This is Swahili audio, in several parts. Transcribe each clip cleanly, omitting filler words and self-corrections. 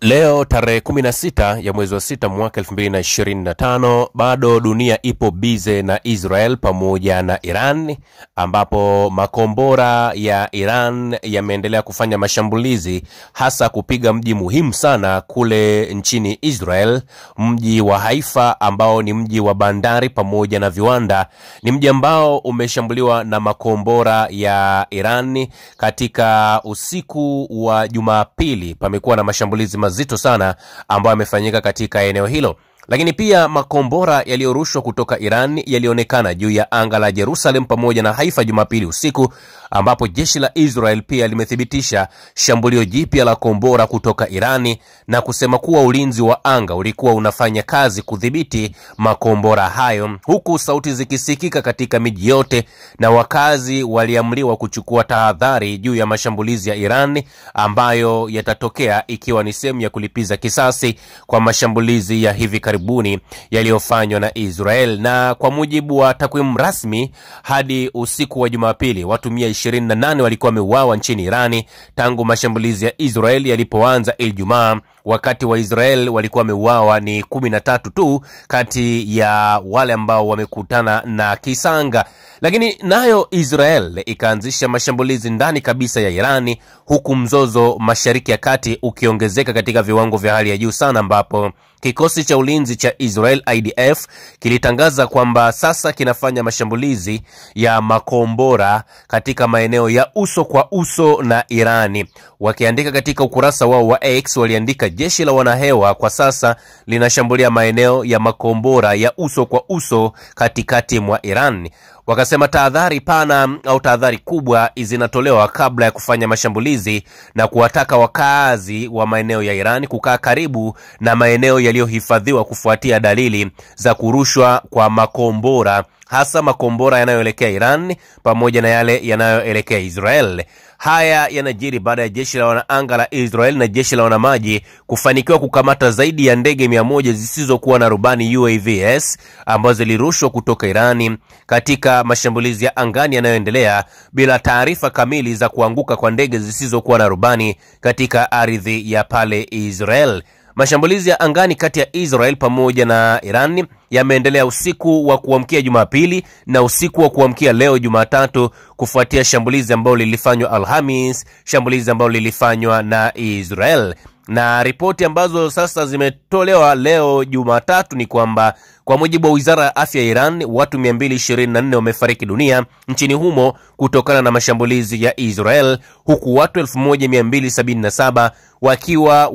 Leo tarehe 16 ya mwezi wa 6 mwaka 2025, bado dunia ipo bize na Israel pamoja na Iran, ambapo makombora ya Iran yameendelea kufanya mashambulizi, hasa kupiga mji muhimu sana kule nchini Israel, mji wa Haifa ambao ni mji wa bandari pamoja na viwanda. Ni mji ambao umeshambuliwa na makombora ya Iran katika usiku wa Jumapili. Pamekuwa na mashambulizi mazito sana ambayo yamefanyika katika eneo hilo. Lakini pia makombora yaliyorushwa kutoka Iran yalionekana juu ya anga la Jerusalem pamoja na Haifa Jumapili usiku, ambapo jeshi la Israel pia limethibitisha shambulio jipya la kombora kutoka Irani na kusema kuwa ulinzi wa anga ulikuwa unafanya kazi kudhibiti makombora hayo, huku sauti zikisikika katika miji yote na wakazi waliamriwa kuchukua tahadhari juu ya mashambulizi ya Iran ambayo yatatokea ikiwa ni sehemu ya kulipiza kisasi kwa mashambulizi ya hivi karibuni yaliyofanywa na Israel. Na kwa mujibu wa takwimu rasmi, hadi usiku wa Jumapili watu 128 walikuwa wameuawa nchini Irani tangu mashambulizi ya Israel yalipoanza Ijumaa, wakati wa Israel walikuwa wameuawa ni 13 tu kati ya wale ambao wamekutana na kisanga. Lakini nayo Israel ikaanzisha mashambulizi ndani kabisa ya Irani, huku mzozo Mashariki ya Kati ukiongezeka katika viwango vya hali ya juu sana, ambapo kikosi cha ulinzi cha Israel IDF kilitangaza kwamba sasa kinafanya mashambulizi ya makombora katika maeneo ya uso kwa uso na Irani. Wakiandika katika ukurasa wao wa X, waliandika jeshi la wanahewa kwa sasa linashambulia maeneo ya makombora ya uso kwa uso katikati mwa Iran. Wakasema tahadhari pana au tahadhari kubwa zinatolewa kabla ya kufanya mashambulizi, na kuwataka wakazi wa maeneo ya Iran kukaa karibu na maeneo yaliyohifadhiwa kufuatia dalili za kurushwa kwa makombora, hasa makombora yanayoelekea Iran pamoja na yale yanayoelekea Israel. Haya yanajiri baada ya jeshi la wanaanga la Israel na jeshi la wanamaji kufanikiwa kukamata zaidi ya ndege 100 zisizokuwa na rubani UAVs ambazo zilirushwa kutoka Irani katika mashambulizi ya angani yanayoendelea bila taarifa kamili za kuanguka kwa ndege zisizokuwa na rubani katika ardhi ya pale Israel. Mashambulizi ya angani kati ya Israel pamoja na Iran yameendelea usiku wa kuamkia Jumapili na usiku wa kuamkia leo Jumatatu, kufuatia shambulizi ambalo lilifanywa Alhamis, shambulizi ambalo lilifanywa na Israel. Na ripoti ambazo sasa zimetolewa leo Jumatatu ni kwamba kwa mujibu wa Wizara ya Afya ya Iran, watu 224 wamefariki dunia nchini humo kutokana na mashambulizi ya Israel, huku watu 1277 wakiwa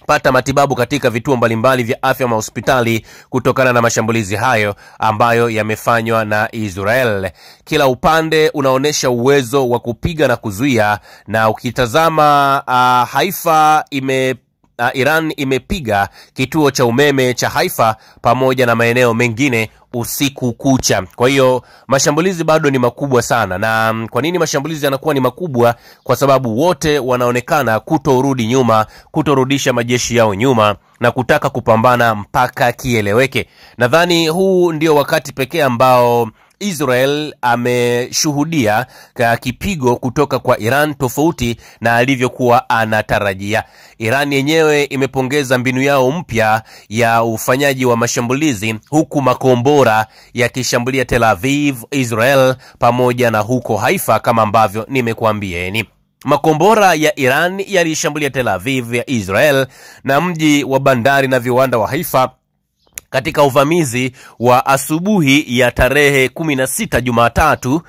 pata matibabu katika vituo mbalimbali vya afya na hospitali kutokana na mashambulizi hayo ambayo yamefanywa na Israel. Kila upande unaonesha uwezo wa kupiga na kuzuia, na ukitazama Haifa Iran imepiga kituo cha umeme cha Haifa pamoja na maeneo mengine usiku kucha. Kwa hiyo mashambulizi bado ni makubwa sana. Na kwa nini mashambulizi yanakuwa ni makubwa? Kwa sababu wote wanaonekana kutorudi nyuma, kutorudisha majeshi yao nyuma na kutaka kupambana mpaka kieleweke. Nadhani huu ndio wakati pekee ambao Israel ameshuhudia kipigo kutoka kwa Iran tofauti na alivyokuwa anatarajia. Iran yenyewe imepongeza mbinu yao mpya ya ufanyaji wa mashambulizi, huku makombora yakishambulia Tel Aviv, Israel pamoja na huko Haifa kama ambavyo nimekuambieni. Makombora ya Iran yalishambulia Tel Aviv ya Israel na mji wa bandari na viwanda wa Haifa katika uvamizi wa asubuhi ya tarehe 16 Jumatatu,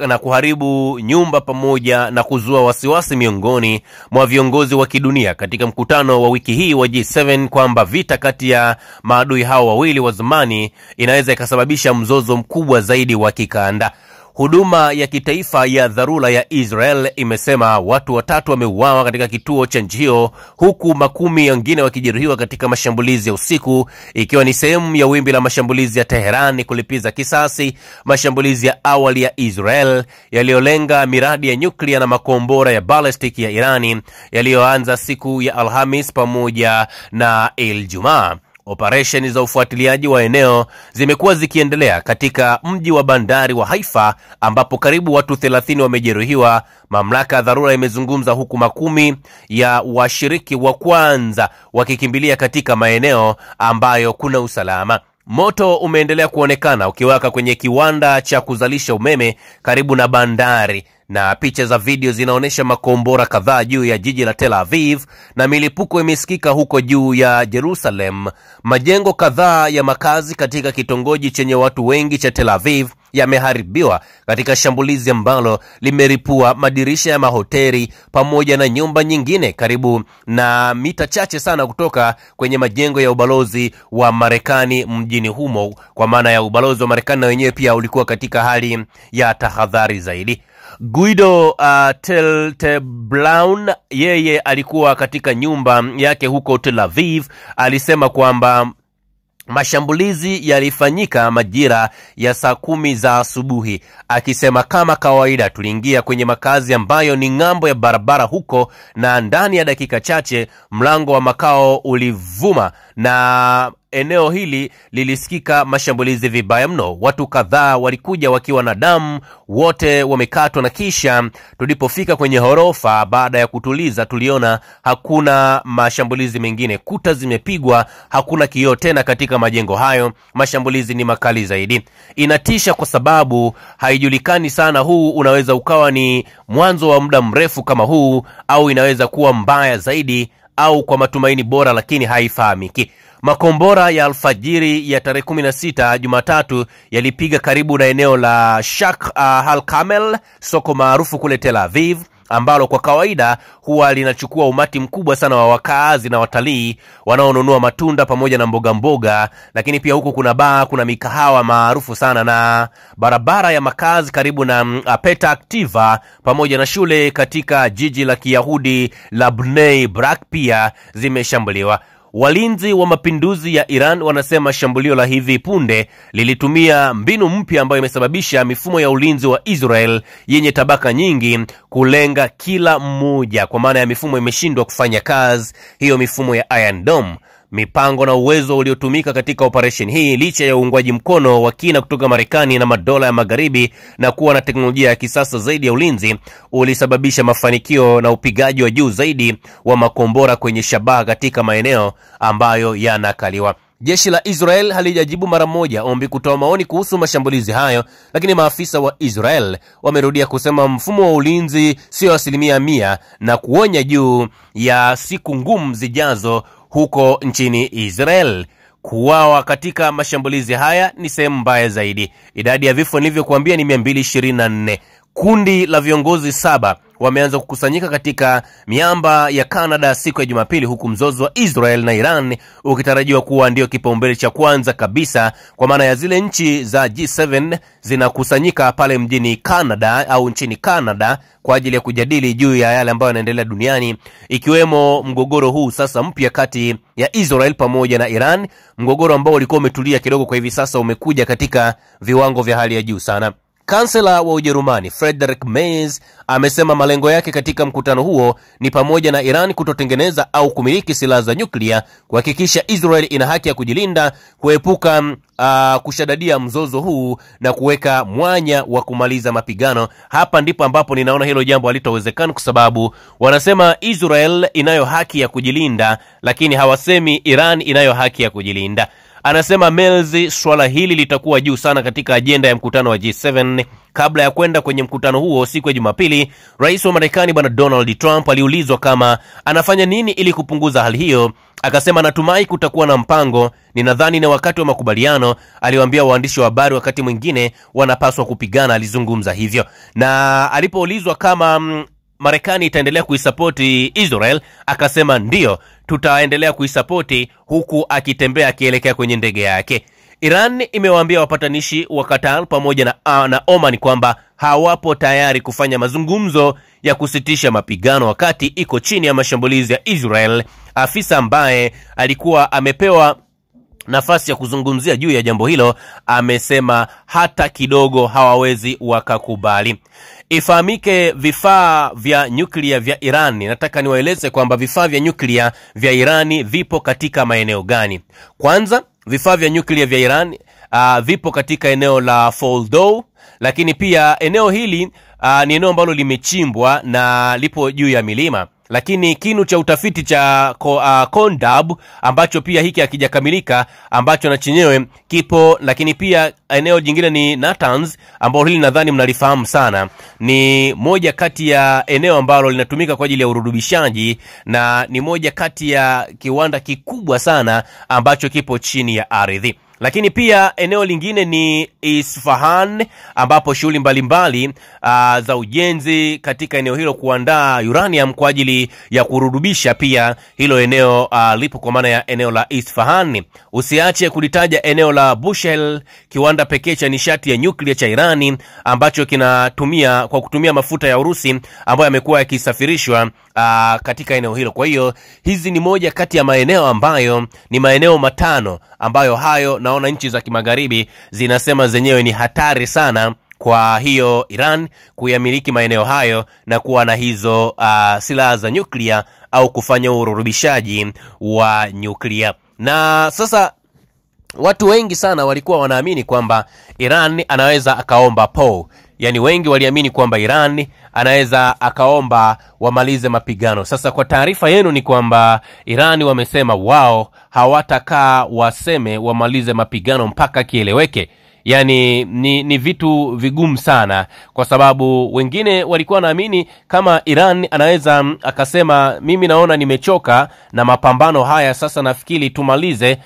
na kuharibu nyumba pamoja na kuzua wasiwasi miongoni mwa viongozi wa kidunia katika mkutano wa wiki hii wa G7 kwamba vita kati ya maadui hao wawili wa zamani inaweza ikasababisha mzozo mkubwa zaidi wa kikanda. Huduma ya kitaifa ya dharura ya Israel imesema watu 3 wameuawa katika kituo cha nchi hiyo, huku makumi wengine wakijeruhiwa katika mashambulizi ya usiku, ikiwa ni sehemu ya wimbi la mashambulizi ya Teherani kulipiza kisasi mashambulizi ya awali ya Israel yaliyolenga miradi ya nyuklia na makombora ya ballistic ya Irani yaliyoanza siku ya Alhamis pamoja na Ijumaa. Operesheni za ufuatiliaji wa eneo zimekuwa zikiendelea katika mji wa bandari wa Haifa ambapo karibu watu 30 wamejeruhiwa. Mamlaka ya dharura imezungumza huku makumi ya washiriki wa kwanza wakikimbilia katika maeneo ambayo kuna usalama. Moto umeendelea kuonekana ukiwaka kwenye kiwanda cha kuzalisha umeme karibu na bandari, na picha za video zinaonyesha makombora kadhaa juu ya jiji la Tel Aviv na milipuko imesikika huko juu ya Jerusalem. Majengo kadhaa ya makazi katika kitongoji chenye watu wengi cha Tel Aviv yameharibiwa katika shambulizi ambalo limeripua madirisha ya mahoteli pamoja na nyumba nyingine karibu na mita chache sana kutoka kwenye majengo ya ubalozi wa Marekani mjini humo. Kwa maana ya ubalozi wa Marekani na wenyewe pia ulikuwa katika hali ya tahadhari zaidi. Guido Teitelbaum, yeye alikuwa katika nyumba yake huko Tel Aviv, alisema kwamba mashambulizi yalifanyika majira ya saa 10 za asubuhi, akisema kama kawaida tuliingia kwenye makazi ambayo ni ngambo ya barabara huko, na ndani ya dakika chache mlango wa makao ulivuma na eneo hili lilisikika mashambulizi vibaya mno. Watu kadhaa walikuja wakiwa na damu, wote wamekatwa, na kisha tulipofika kwenye horofa baada ya kutuliza tuliona hakuna mashambulizi mengine. Kuta zimepigwa, hakuna kioo tena katika majengo hayo. Mashambulizi ni makali zaidi. Inatisha kwa sababu haijulikani sana huu unaweza ukawa ni mwanzo wa muda mrefu kama huu, au inaweza kuwa mbaya zaidi, au kwa matumaini bora lakini haifahamiki. Makombora ya alfajiri ya tarehe 16 Jumatatu yalipiga karibu na eneo la Sheikh Al-Kamel, soko maarufu kule Tel Aviv, ambalo kwa kawaida huwa linachukua umati mkubwa sana wa wakaazi na watalii wanaonunua matunda pamoja na mboga. Lakini pia huko kuna baa, kuna mikahawa maarufu sana, na barabara ya makazi karibu na Petah Tikva pamoja na shule katika jiji la Kiyahudi la Bnei Brak pia zimeshambuliwa. Walinzi wa mapinduzi ya Iran wanasema shambulio la hivi punde lilitumia mbinu mpya ambayo imesababisha mifumo ya ulinzi wa Israel yenye tabaka nyingi kulenga kila mmoja, kwa maana ya mifumo imeshindwa kufanya kazi, hiyo mifumo ya Iron Dome. Mipango na uwezo uliotumika katika operation hii, licha ya uungwaji mkono wa kina kutoka Marekani na madola ya magharibi na kuwa na teknolojia ya kisasa zaidi ya ulinzi, ulisababisha mafanikio na upigaji wa juu zaidi wa makombora kwenye shabaha katika maeneo ambayo yanakaliwa. Jeshi la Israel halijajibu mara moja ombi kutoa maoni kuhusu mashambulizi hayo, lakini maafisa wa Israel wamerudia kusema mfumo wa ulinzi sio 100% na kuonya juu ya siku ngumu zijazo huko nchini Israel. Kuuawa katika mashambulizi haya ni sehemu mbaya zaidi. Idadi ya vifo nilivyokuambia ni 224. Kundi la viongozi 7 wameanza kukusanyika katika miamba ya Canada siku ya Jumapili, huku mzozo wa Israel na Iran ukitarajiwa kuwa ndio kipaumbele cha kwanza kabisa, kwa maana ya zile nchi za G7 zinakusanyika pale mjini Canada au nchini Canada kwa ajili ya kujadili juu ya yale ambayo yanaendelea duniani, ikiwemo mgogoro huu sasa mpya kati ya Israel pamoja na Iran, mgogoro ambao ulikuwa umetulia kidogo, kwa hivi sasa umekuja katika viwango vya hali ya juu sana. Kansela wa Ujerumani Friedrich Merz amesema malengo yake katika mkutano huo ni pamoja na Iran kutotengeneza au kumiliki silaha za nyuklia, kuhakikisha Israel ina haki ya kujilinda, kuepuka kushadadia mzozo huu na kuweka mwanya wa kumaliza mapigano. Hapa ndipo ambapo ninaona hilo jambo halitowezekana, kwa sababu wanasema Israel inayo haki ya kujilinda, lakini hawasemi Iran inayo haki ya kujilinda. Anasema Merz swala hili litakuwa juu sana katika ajenda ya mkutano wa G7. Kabla ya kwenda kwenye mkutano huo siku ya Jumapili, Rais wa Marekani Bwana Donald Trump aliulizwa kama anafanya nini ili kupunguza hali hiyo. Akasema natumai kutakuwa na mpango, ninadhani ni wakati wa makubaliano. Aliwaambia waandishi wa habari wakati mwingine wanapaswa kupigana, alizungumza hivyo. Na alipoulizwa kama Marekani itaendelea kuisapoti Israel, akasema ndio, tutaendelea kuisapoti, huku akitembea akielekea kwenye ndege yake. Iran imewaambia wapatanishi wa Qatar pamoja na Oman kwamba hawapo tayari kufanya mazungumzo ya kusitisha mapigano wakati iko chini ya mashambulizi ya Israel. Afisa ambaye alikuwa amepewa nafasi ya kuzungumzia juu ya jambo hilo, amesema hata kidogo hawawezi wakakubali. Ifahamike vifaa vya nyuklia vya Iran, nataka niwaeleze kwamba vifaa vya nyuklia vya Iran vipo katika maeneo gani. Kwanza, vifaa vya nyuklia vya Iran vipo katika eneo la Fordow, lakini pia eneo hili ni eneo ambalo limechimbwa na lipo juu ya milima. Lakini kinu cha utafiti cha Kondab ambacho pia hiki hakijakamilika, ambacho na chenyewe kipo. Lakini pia eneo jingine ni Natanz, ambalo hili nadhani mnalifahamu sana, ni moja kati ya eneo ambalo linatumika kwa ajili ya urudubishaji, na ni moja kati ya kiwanda kikubwa sana ambacho kipo chini ya ardhi. Lakini pia eneo lingine ni Isfahan, ambapo shughuli mbalimbali za ujenzi katika eneo hilo kuandaa uranium kwa ajili ya kurudubisha pia hilo eneo lipo, kwa maana ya eneo la Isfahan. Usiache kulitaja eneo la Bushehr, kiwanda pekee cha nishati ya nyuklia cha Irani ambacho kinatumia kwa kutumia mafuta ya Urusi ambayo yamekuwa yakisafirishwa katika eneo hilo. Kwa hiyo hizi ni moja kati ya maeneo ambayo ni maeneo matano ambayo hayo naona nchi za kimagharibi zinasema zenyewe ni hatari sana kwa hiyo Iran kuyamiliki maeneo hayo na kuwa na hizo silaha za nyuklia au kufanya urudishaji wa nyuklia. Na sasa watu wengi sana walikuwa wanaamini kwamba Iran anaweza akaomba po. Yani wengi waliamini kwamba Iran anaweza akaomba wamalize mapigano. Sasa kwa taarifa yenu ni kwamba Iran wamesema wao hawatakaa waseme wamalize mapigano mpaka kieleweke. Yani ni vitu vigumu sana, kwa sababu wengine walikuwa naamini kama Iran anaweza akasema mimi naona nimechoka na mapambano haya, sasa nafikiri tumalize.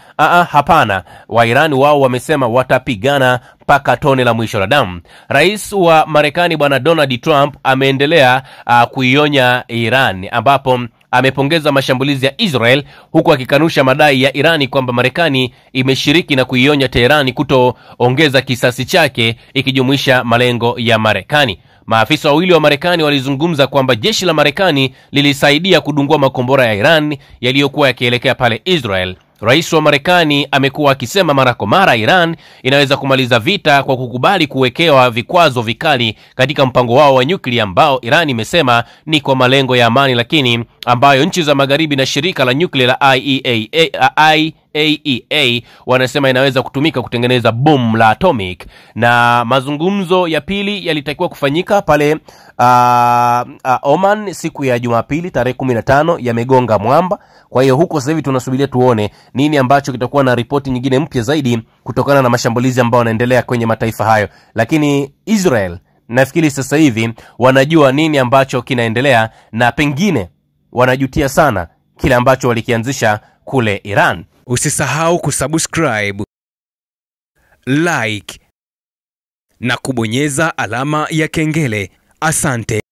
Hapana, wa Iran wao wamesema watapigana mpaka tone la mwisho la damu. Rais wa Marekani bwana Donald Trump ameendelea kuionya Iran, ambapo amepongeza mashambulizi ya Israel huku akikanusha madai ya Irani kwamba Marekani imeshiriki na kuionya Teherani kutoongeza kisasi chake ikijumuisha malengo ya Marekani. Maafisa wawili wa Marekani walizungumza kwamba jeshi la Marekani lilisaidia kudungua makombora ya Iran yaliyokuwa yakielekea pale Israel. Rais wa Marekani amekuwa akisema mara kwa mara Iran inaweza kumaliza vita kwa kukubali kuwekewa vikwazo vikali katika mpango wao wa nyuklia ambao Iran imesema ni kwa malengo ya amani, lakini ambayo nchi za magharibi na shirika la nyuklia la IAEA wanasema inaweza kutumika kutengeneza bomu la atomic. Na mazungumzo ya pili yalitakiwa kufanyika pale Oman siku ya Jumapili tarehe 15 yamegonga mwamba. Kwa hiyo huko sasa hivi tunasubiria tuone nini ambacho kitakuwa na ripoti nyingine mpya zaidi kutokana na mashambulizi ambayo yanaendelea kwenye mataifa hayo. Lakini Israel nafikiri sasa hivi wanajua nini ambacho kinaendelea, na pengine wanajutia sana kile ambacho walikianzisha kule Iran. Usisahau kusubscribe, like na kubonyeza alama ya kengele. Asante.